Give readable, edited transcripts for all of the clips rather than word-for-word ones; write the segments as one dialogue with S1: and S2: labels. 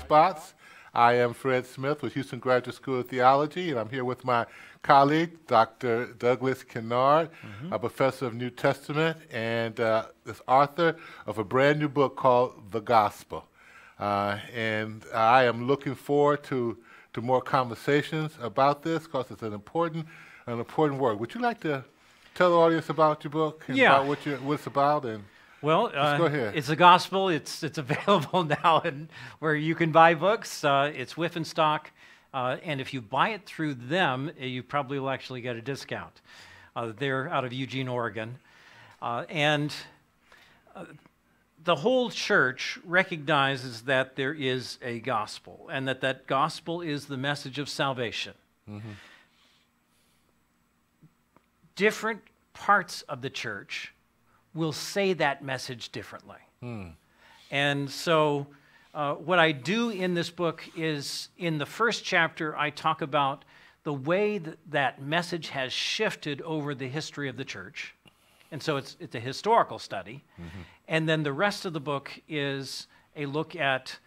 S1: Spots. I am Fred Smith with Houston Graduate School of Theology, and I'm here with my colleague, Dr. Douglas Kennard, a professor of New Testament and this author of a brand new book called The Gospel. And I am looking forward to more conversations about this because it's an important work. Would you like to tell the audience about your book and about what it's about? And
S2: well,
S1: go ahead.
S2: It's the gospel. It's available now and where you can buy books. It's Whiff and Stock, and if you buy it through them, you probably will actually get a discount. They're out of Eugene, Oregon, and the whole church recognizes that there is a gospel, and that gospel is the message of salvation. Mm-hmm. Different parts of the church will say that message differently. And so what I do in this book is, in the first chapter, I talk about the way that message has shifted over the history of the church. And so it's a historical study. Mm-hmm. And then the rest of the book is a look at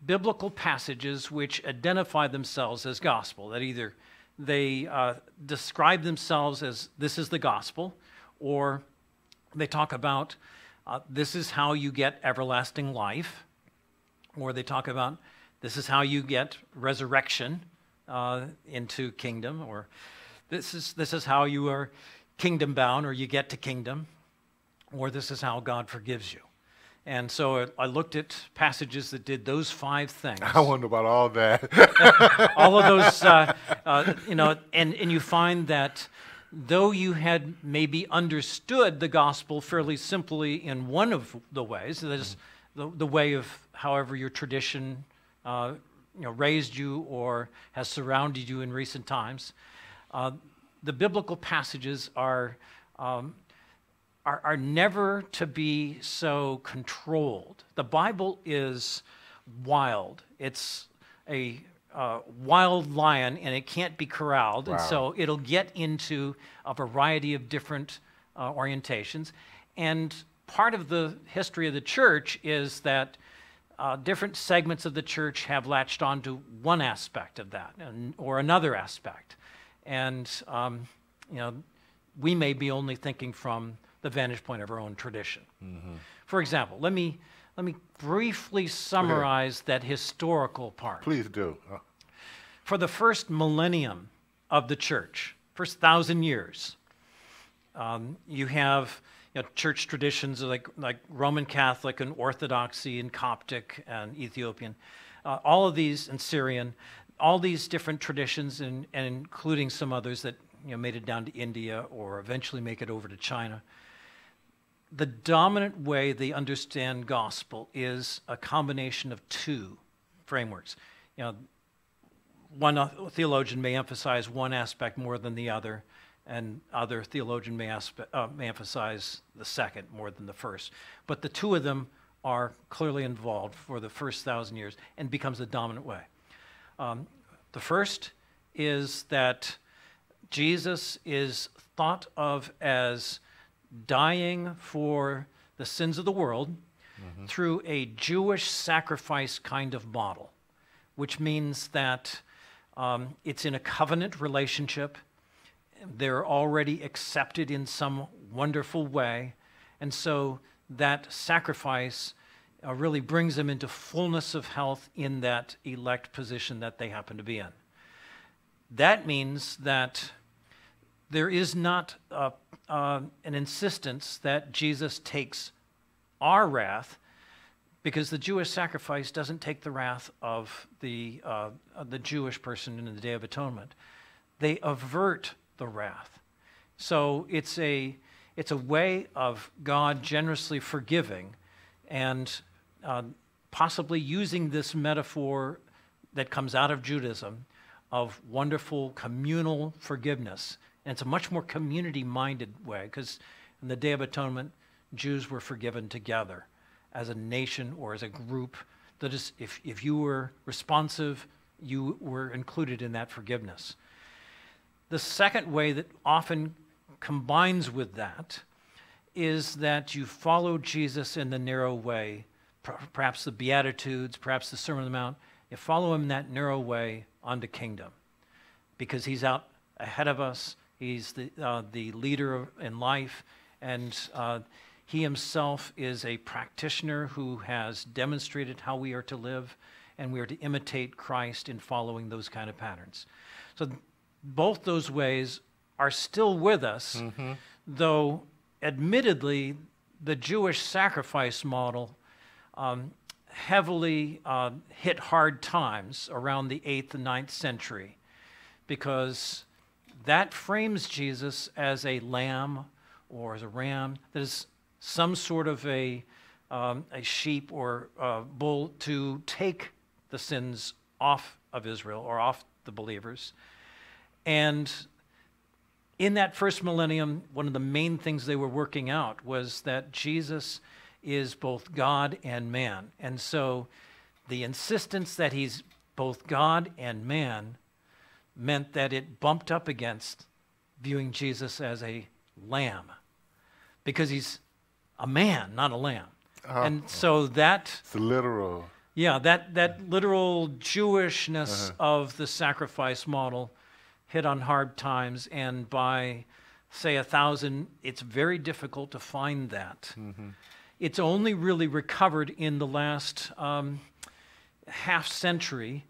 S2: biblical passages which identify themselves as gospel, that either they describe themselves as this is the gospel, or they talk about this is how you get everlasting life, or they talk about this is how you get resurrection into kingdom, or this is how you are kingdom bound, or you get to kingdom, or this is how God forgives you. And so I looked at passages that did those 5 things.
S1: I wonder about all that.
S2: All of those, and you find that though you had maybe understood the gospel fairly simply in one of the ways, that is the way of however your tradition raised you or has surrounded you in recent times, the biblical passages are never to be so controlled. The Bible is wild. It's a wild lion, and it can't be corralled. Wow. And so it'll get into a variety of different orientations. And part of the history of the church is that different segments of the church have latched onto one aspect of that or another aspect. And we may be only thinking from the vantage point of our own tradition. Mm-hmm. For example, let me briefly summarize that historical part.
S1: Please do.
S2: For the first millennium of the church, first 1,000 years, you have church traditions like Roman Catholic and Orthodoxy and Coptic and Ethiopian, all of these, and Syrian, all these different traditions, and including some others that made it down to India or eventually make it over to China. The dominant way they understand gospel is a combination of 2 frameworks. One theologian may emphasize one aspect more than the other, and other theologian may emphasize the second more than the first. But the 2 of them are clearly involved for the first 1,000 years and becomes the dominant way. The first is that Jesus is thought of as dying for the sins of the world through a Jewish sacrifice kind of model, which means that it's in a covenant relationship. They're already accepted in some wonderful way, and so that sacrifice really brings them into fullness of health in that elect position that they happen to be in. That means that there is not an insistence that Jesus takes our wrath, because the Jewish sacrifice doesn't take the wrath of the Jewish person in the Day of Atonement. They avert the wrath. So it's a way of God generously forgiving, and possibly using this metaphor that comes out of Judaism of wonderful communal forgiveness. And it's a much more community-minded way, because in the Day of Atonement, Jews were forgiven together as a nation or as a group. That is, if you were responsive, you were included in that forgiveness. The second way that often combines with that is that you follow Jesus in the narrow way, perhaps the Beatitudes, perhaps the Sermon on the Mount, You follow him that narrow way unto kingdom, because he's out ahead of us. He's the leader in life, and he himself is a practitioner who has demonstrated how we are to live, and we are to imitate Christ in following those kind of patterns. So both those ways are still with us, though admittedly the Jewish sacrifice model heavily hit hard times around the 8th and 9th century, because that frames Jesus as a lamb or as a ram that is some sort of a sheep or a bull to take the sins off of Israel or off the believers. And in that first millennium, one of the main things they were working out was that Jesus is both God and man. And so the insistence that he's both God and man meant that it bumped up against viewing Jesus as a lamb, because he's a man, not a lamb. And so that...
S1: It's literal.
S2: Yeah, that literal Jewishness of the sacrifice model hit on hard times, and by, say, 1000, it's very difficult to find that. It's only really recovered in the last half century,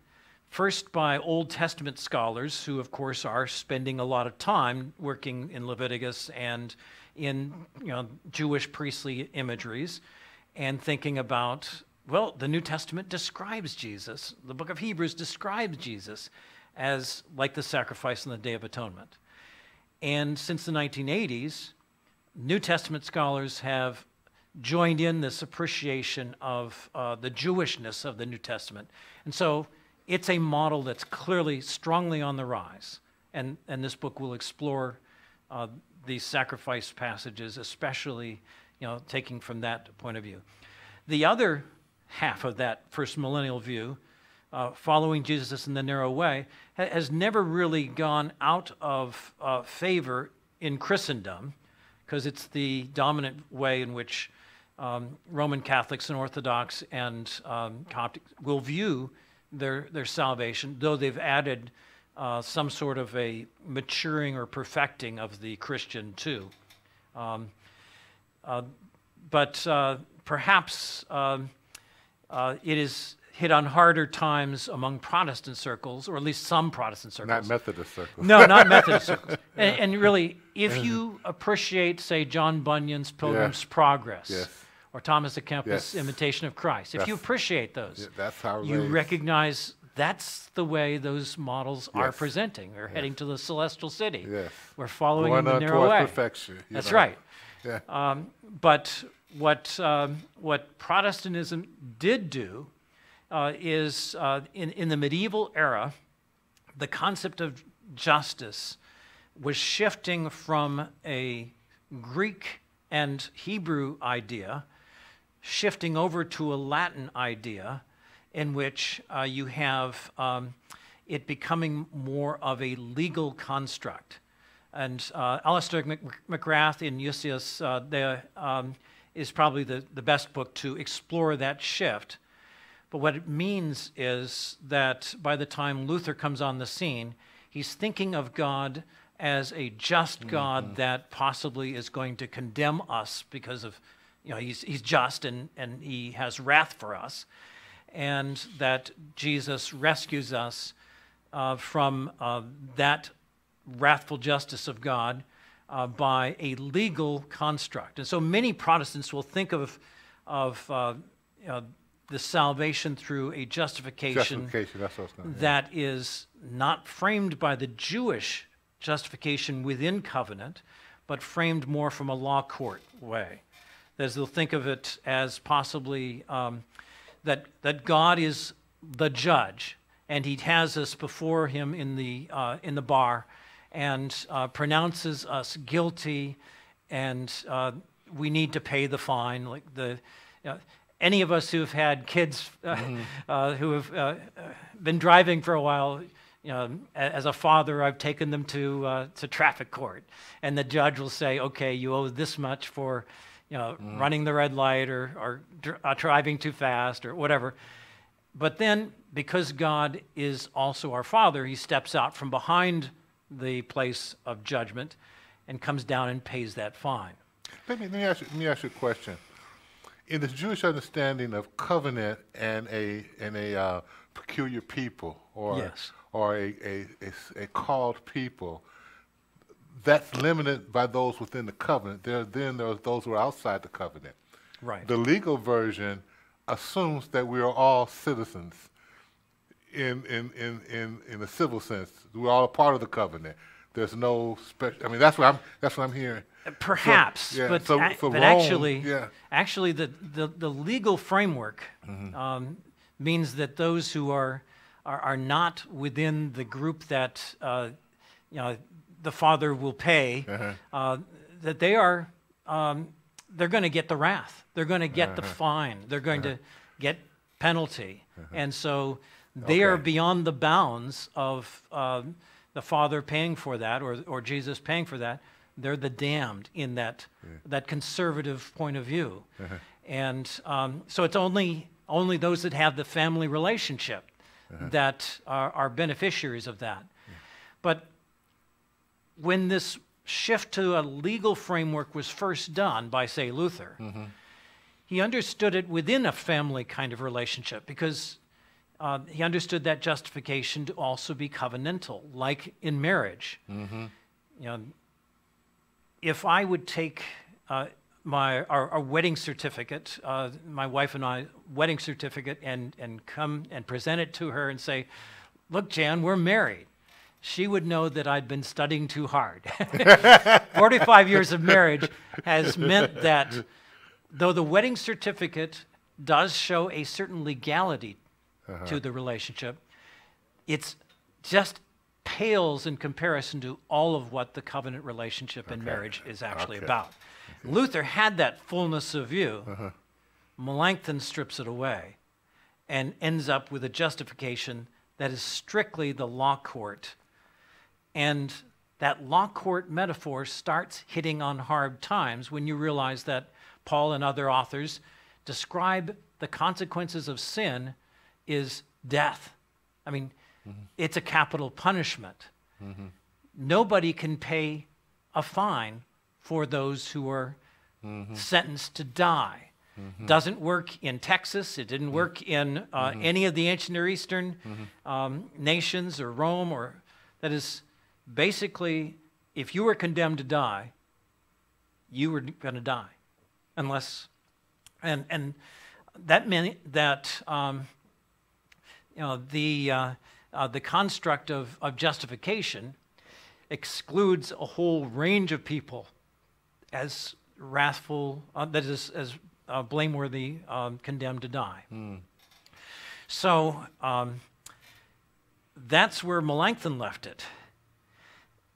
S2: first by Old Testament scholars who, of course, are spending a lot of time working in Leviticus and in Jewish priestly imageries, and thinking about, well, the New Testament describes Jesus. The book of Hebrews describes Jesus as like the sacrifice on the Day of Atonement. And since the 1980s, New Testament scholars have joined in this appreciation of the Jewishness of the New Testament. And so it's a model that's clearly, strongly on the rise. And this book will explore these sacrifice passages, especially taking from that point of view. The other half of that first millennial view, following Jesus in the narrow way, has never really gone out of favor in Christendom, because it's the dominant way in which Roman Catholics and Orthodox and Coptics will view their salvation, though they've added some sort of a maturing or perfecting of the Christian too. But perhaps it is hit on harder times among Protestant circles, or at least some Protestant circles.
S1: Not Methodist circles.
S2: No, not Methodist circles. And really, if you appreciate, say, John Bunyan's Pilgrim's Progress, or Thomas à Kempis' Imitation of Christ, if you appreciate those,
S1: that's how
S2: you recognize that's the way those models are presenting. We're heading to the celestial city. We're following in the narrow way.
S1: Perfection.
S2: That's right. But what Protestantism did do is in the medieval era, the concept of justice was shifting from a Greek and Hebrew idea, shifting over to a Latin idea, in which you have it becoming more of a legal construct. And Alistair McGrath in Iussius is probably the best book to explore that shift. But what it means is that by the time Luther comes on the scene, he's thinking of God as a just God that possibly is going to condemn us because of, he's just and he has wrath for us, and that Jesus rescues us from that wrathful justice of God by a legal construct. And so many Protestants will think of the salvation through a justification that is not framed by the Jewish justification within covenant, but framed more from a law court way. That is, they'll think of it as possibly that God is the judge, and he has us before him in the bar, and pronounces us guilty, and we need to pay the fine. Like any of us who have had kids who have been driving for a while, as a father, I've taken them to traffic court, and the judge will say, "Okay, you owe this much for, running the red light or driving too fast or whatever." But then, because God is also our Father, he steps out from behind the place of judgment and comes down and pays that fine.
S1: Let me ask you a question. In the Jewish understanding of covenant and a peculiar people, or
S2: Yes.
S1: or a called people, that's limited by those within the covenant. Then there's those who are outside the covenant.
S2: Right.
S1: The legal version assumes that we are all citizens in a civil sense. We're all a part of the covenant. There's no special. I mean, that's what I'm hearing.
S2: Perhaps,
S1: So, yeah,
S2: but,
S1: so
S2: ac-
S1: for
S2: but
S1: Rome,
S2: actually, the legal framework means that those who are not within the group that the Father will pay, that they are they're going to get the wrath, they're going to get the fine, they're going to get penalty, and so they are beyond the bounds of the Father paying for that, or Jesus paying for that. They're the damned in that conservative point of view. And so it's only those that have the family relationship that are beneficiaries of that. But when this shift to a legal framework was first done by, say, Luther, he understood it within a family kind of relationship, because he understood that justification to also be covenantal, like in marriage. If I would take our wedding certificate, my wife and I wedding certificate, and come and present it to her and say, "Look, Jan, we're married," she would know that I'd been studying too hard. 45 years of marriage has meant that though the wedding certificate does show a certain legality to the relationship, it's just pales in comparison to all of what the covenant relationship in marriage is actually about. Luther had that fullness of view. Melanchthon strips it away and ends up with a justification that is strictly the law court. And that law court metaphor starts hitting on hard times when you realize that Paul and other authors describe the consequences of sin is death. I mean, it's a capital punishment. Nobody can pay a fine for those who are sentenced to die. Doesn't work in Texas. It didn't work in any of the ancient Near Eastern nations, or Rome, or that is basically, if you were condemned to die, you were going to die, unless, and that meant that the construct of justification excludes a whole range of people as wrathful, that is, as blameworthy, condemned to die. So that's where Melanchthon left it.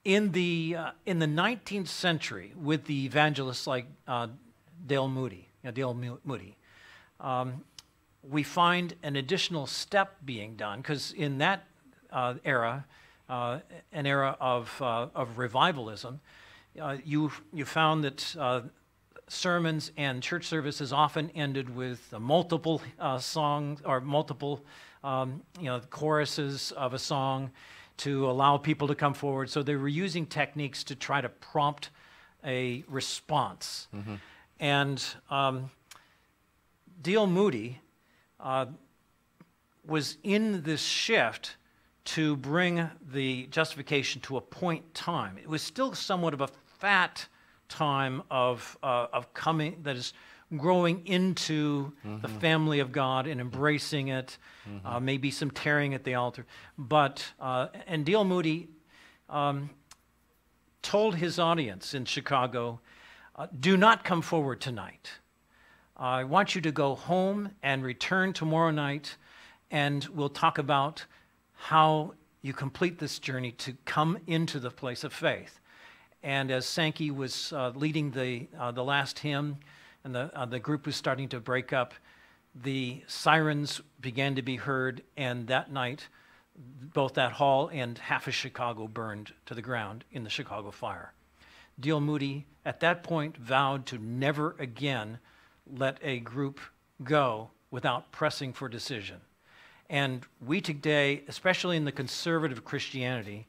S2: In the 19th century, with the evangelists like Dale Moody, we find an additional step being done, because in that era, an era of revivalism, you found that sermons and church services often ended with multiple songs, or multiple choruses of a song to allow people to come forward. So they were using techniques to try to prompt a response. And D.L. Moody was in this shift to bring the justification to a point time. It was still somewhat of a fat time of coming, that is, growing into the family of God and embracing it, maybe some tearing at the altar. But, and D.L. Moody told his audience in Chicago, do not come forward tonight. I want you to go home and return tomorrow night, and we'll talk about how you complete this journey to come into the place of faith. And as Sankey was leading the last hymn, and the group was starting to break up, the sirens began to be heard, and that night, both that hall and half of Chicago burned to the ground in the Chicago fire. D.L. Moody, at that point, vowed to never again let a group go without pressing for decision. And we today, especially in the conservative Christianity,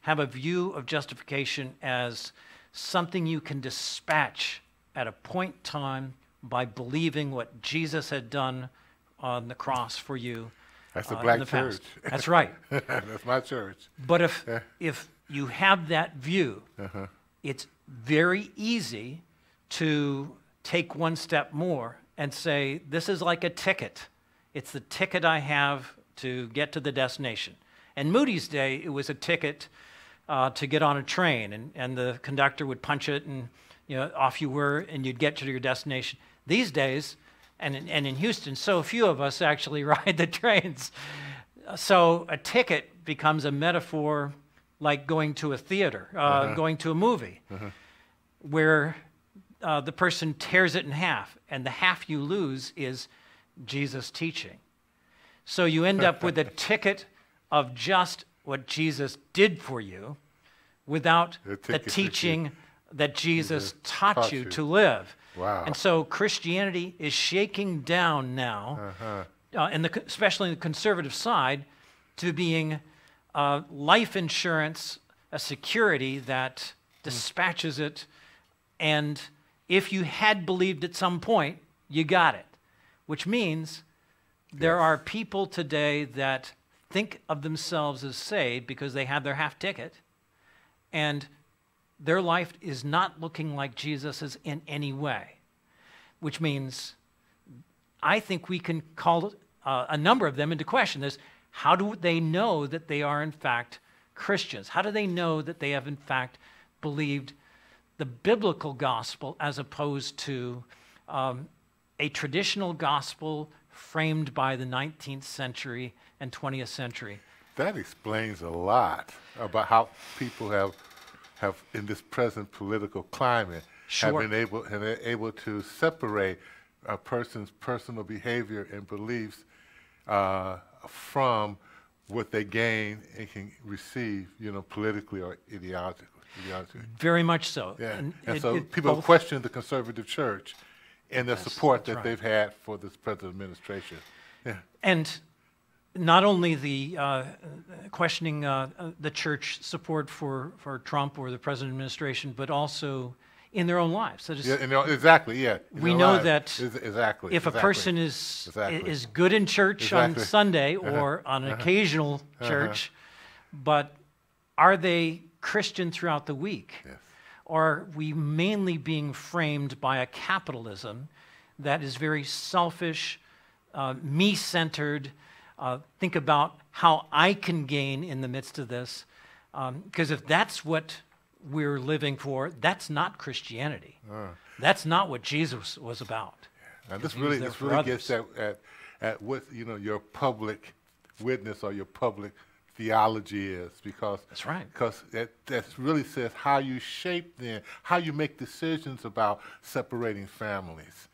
S2: have a view of justification as something you can dispatch at a point in time by believing what Jesus had done on the cross for you.
S1: That's a
S2: in
S1: black
S2: the
S1: church.
S2: past. That's right.
S1: That's my church.
S2: But if you have that view, it's very easy to take one step more and say, this is like a ticket. It's the ticket I have to get to the destination. In Moody's day, it was a ticket to get on a train, and the conductor would punch it, and off you were, and you'd get to your destination. These days, and in Houston, so few of us actually ride the trains. So a ticket becomes a metaphor like going to a theater, going to a movie, where the person tears it in half, and the half you lose is Jesus' teaching. So you end up with a ticket of just what Jesus did for you without the teaching that Jesus taught you to live.
S1: Wow.
S2: And so Christianity is shaking down now, especially in the conservative side, to being life insurance, a security that dispatches it, and if you had believed at some point, you got it, which means there are people today that think of themselves as saved because they have their half ticket, and their life is not looking like Jesus's in any way, which means I think we can call a number of them into question. There's, how do they know that they are in fact Christians? How do they know that they have in fact believed the biblical gospel as opposed to a traditional gospel framed by the 19th century and 20th century?
S1: That explains a lot about how people have in this present political climate have been able to separate a person's personal behavior and beliefs from what they gain and can receive, politically or ideologically.
S2: Very much so.
S1: Yeah. And so people question the conservative church and the support that they've had for this present administration. Yeah.
S2: And not only the questioning the church support for Trump or the present administration, but also in their own lives. That is,
S1: exactly, yeah.
S2: We know that if a
S1: person
S2: person is good in church on Sunday or on an occasional church, but are they Christian throughout the week?
S1: Yes.
S2: Or are we mainly being framed by a capitalism that is very selfish, me-centered? Think about how I can gain in the midst of this. Because if that's what we're living for, that's not Christianity. That's not what Jesus was about.
S1: And this really gets at what your public witness or your public theology is, because
S2: that's right.
S1: Because that really says how you shape how you make decisions about separating families,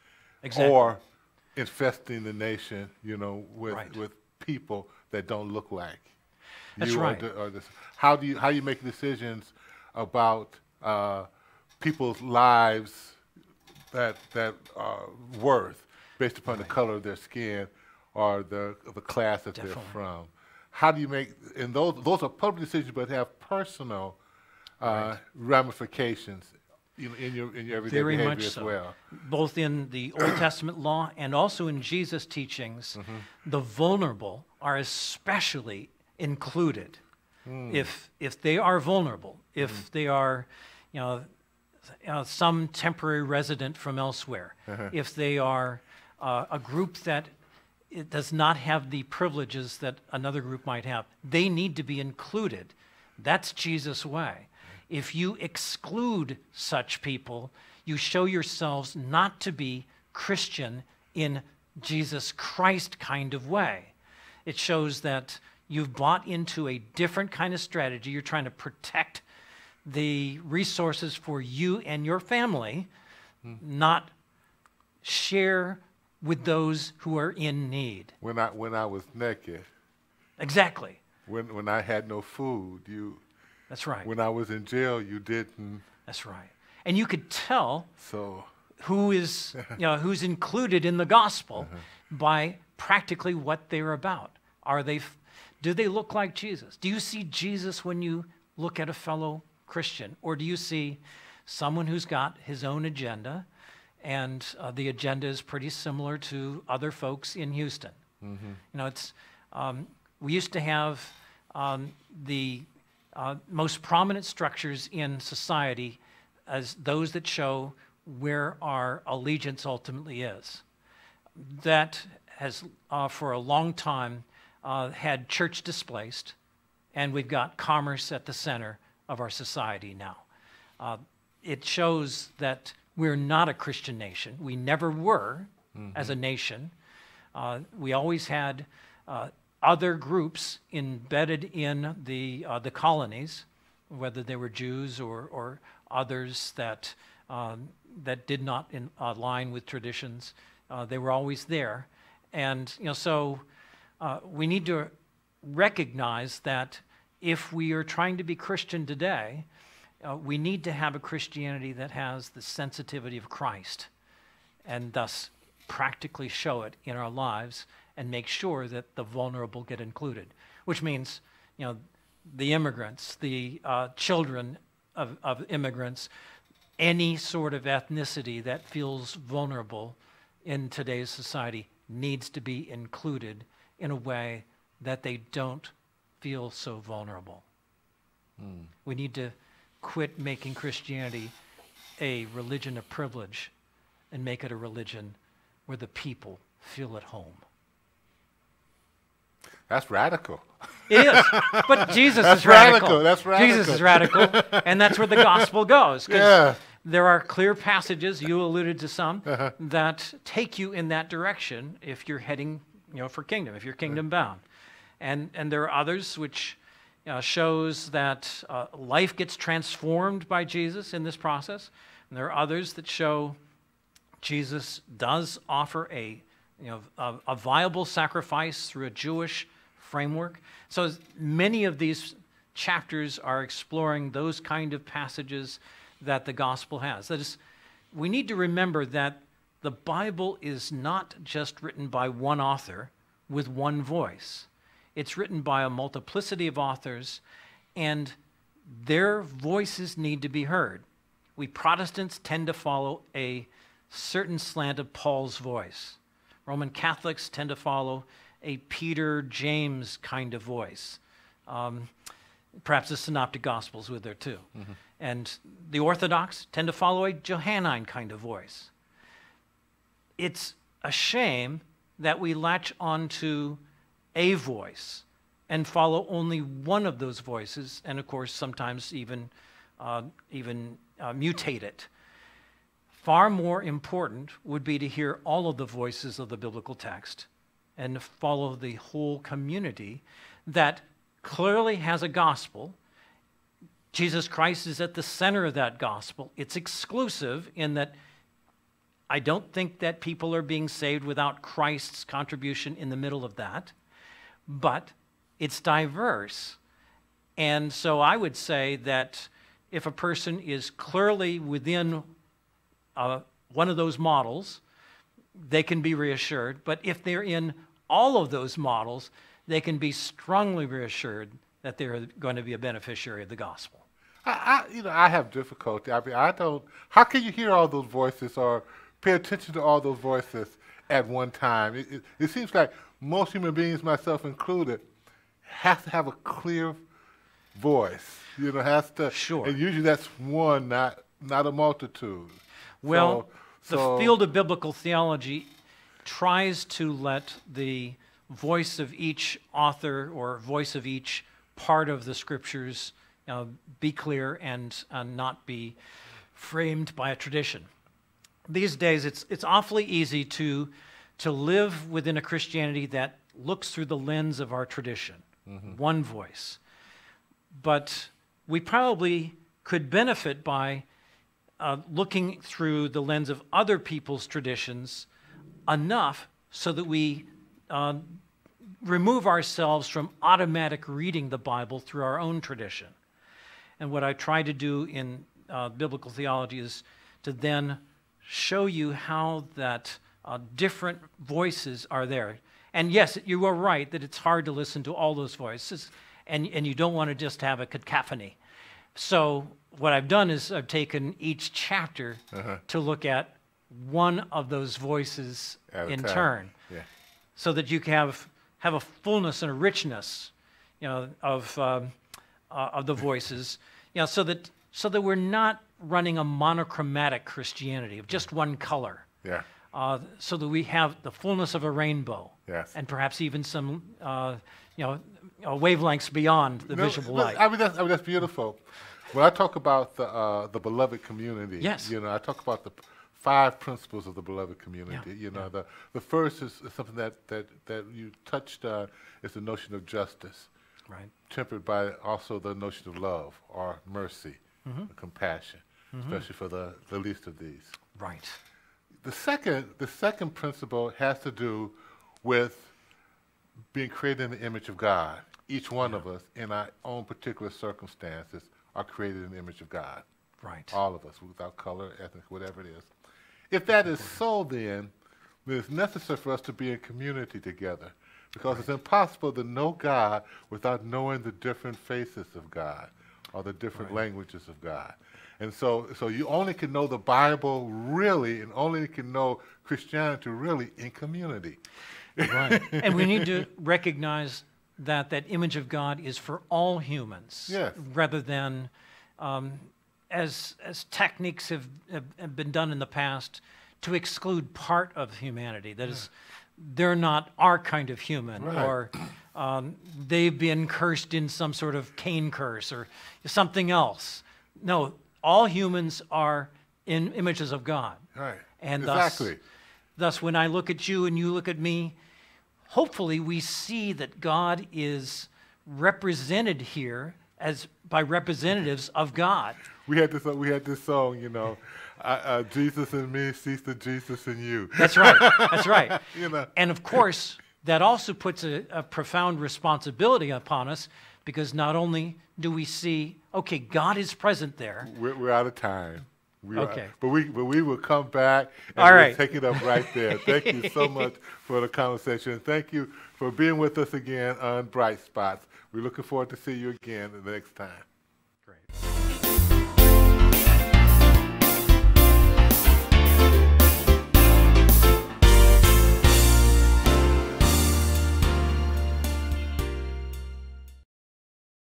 S1: or infesting the nation, with people that don't look like
S2: that's
S1: you.
S2: Right.
S1: How you make decisions about people's lives that are worth based upon the color of their skin or the class that they're from. How do you make, and those are public decisions, but have personal ramifications in your everyday
S2: Very
S1: behavior
S2: much
S1: as
S2: so.
S1: well.
S2: Both in the Old Testament law and also in Jesus' teachings, the vulnerable are especially included. If they are vulnerable, if they are, some temporary resident from elsewhere, if they are a group that it does not have the privileges that another group might have, they need to be included. That's Jesus' way. If you exclude such people, you show yourselves not to be Christian in Jesus Christ kind of way. It shows that you've bought into a different kind of strategy. You're trying to protect the resources for you and your family, not share with those who are in need.
S1: When I was naked.
S2: Exactly.
S1: When I had no food,
S2: That's right.
S1: When I was in jail, you didn't.
S2: That's right. And you could tell
S1: So
S2: who is, who's included in the gospel by practically what they're about. Do they look like Jesus? Do you see Jesus when you look at a fellow Christian? Or do you see someone who's got his own agenda, and the agenda is pretty similar to other folks in Houston? Mm-hmm. You know, we used to have the most prominent structures in society as those that show where our allegiance ultimately is. That has, for a long time, had church displaced, and we've got commerce at the center of our society now. It shows that we're not a Christian nation. We never were as a nation. We always had other groups embedded in the colonies, whether they were Jews or others that did not align with traditions. They were always there. And so we need to recognize that if we are trying to be Christian today, we need to have a Christianity that has the sensitivity of Christ, and thus practically show it in our lives and make sure that the vulnerable get included, which means, the immigrants, the children of immigrants, any sort of ethnicity that feels vulnerable in today's society needs to be included in a way that they don't feel so vulnerable. We need to quit making Christianity a religion of privilege and make it a religion where the people feel at home.
S1: That's radical.
S2: It is, but Jesus
S1: That's
S2: is radical.
S1: That's radical.
S2: Jesus is radical, and that's where the gospel goes. 'Cause
S1: Yeah.
S2: there are clear passages, you alluded to some, that take you in that direction if you're heading, for kingdom, if you're kingdom bound. And there are others which shows that life gets transformed by Jesus in this process. And there are others that show Jesus does offer a viable sacrifice through a Jewish framework. So many of these chapters are exploring those kind of passages that the gospel has. That is, we need to remember that the Bible is not just written by one author with one voice. It's written by a multiplicity of authors, and their voices need to be heard. We Protestants tend to follow a certain slant of Paul's voice. Roman Catholics tend to follow a Peter, James kind of voice. Perhaps the Synoptic Gospels with there too. Mm-hmm. And the Orthodox tend to follow a Johannine kind of voice. It's a shame that we latch onto a voice and follow only one of those voices, and of course sometimes even mutate it. Far more important would be to hear all of the voices of the biblical text and follow the whole community that clearly has a gospel. Jesus Christ is at the center of that gospel. It's exclusive in that I don't think that people are being saved without Christ's contribution in the middle of that, but it's diverse. And so I would say that if a person is clearly within one of those models, they can be reassured. But if they're in all of those models, they can be strongly reassured that they're going to be a beneficiary of the gospel.
S1: I have difficulty. I mean, I don't. How can you hear all those voices or pay attention to all those voices at one time? It seems like most human beings, myself included, have to have a clear voice. Has to.
S2: Sure.
S1: And usually that's one, not a multitude.
S2: Well, the field of biblical theology tries to let the voice of each author or voice of each part of the scriptures be clear and not be framed by a tradition. These days, it's awfully easy to live within a Christianity that looks through the lens of our tradition, one voice. But we probably could benefit by looking through the lens of other people's traditions enough so that we remove ourselves from automatic reading the Bible through our own tradition. And what I try to do in biblical theology is to then show you how that different voices are there. And yes, you are right that it's hard to listen to all those voices, and you don't want to just have a cacophony. So what I've done is I've taken each chapter to look at one of those voices in turn, so that you can have a fullness and a richness, of the voices, so that we're not running a monochromatic Christianity of just one color.
S1: Yeah.
S2: So that we have the fullness of a rainbow,
S1: Yes.
S2: and perhaps even some, wavelengths beyond the visible light.
S1: I mean, that's beautiful. When I talk about the beloved community,
S2: Yes.
S1: I talk about the 5 principles of the beloved community. The first is something that you touched on, is the notion of justice,
S2: Right.
S1: tempered by also the notion of love or mercy, compassion, especially for the least of these.
S2: Right.
S1: The second principle has to do with being created in the image of God. Each one of us, in our own particular circumstances, are created in the image of God.
S2: Right.
S1: All of us, without color, ethnic, whatever it is. If that is so, then it's necessary for us to be in community together, because it's impossible to know God without knowing the different faces of God or the different languages of God. And so you only can know the Bible really, and only can know Christianity really in community.
S2: Right. And we need to recognize that image of God is for all humans,
S1: Yes.
S2: rather than as techniques have been done in the past to exclude part of humanity. That is, they're not our kind of human,
S1: Right.
S2: or they've been cursed in some sort of Cain curse or something else. No, all humans are in images of God.
S1: Right.
S2: And
S1: Exactly.
S2: thus, when I look at you and you look at me, hopefully we see that God is represented here as by representatives of God.
S1: We had this song, Jesus in me sees the Jesus in you.
S2: That's right. That's right.
S1: You know.
S2: And of course, that also puts a profound responsibility upon us, because not only do we see, okay, God is present there.
S1: We're out of time.
S2: Okay.
S1: But we will come back and
S2: All
S1: we'll
S2: right.
S1: take it up right there. Thank you so much for the conversation. Thank you for being with us again on Bright Spots. We're looking forward to see you again the next time.
S2: Great.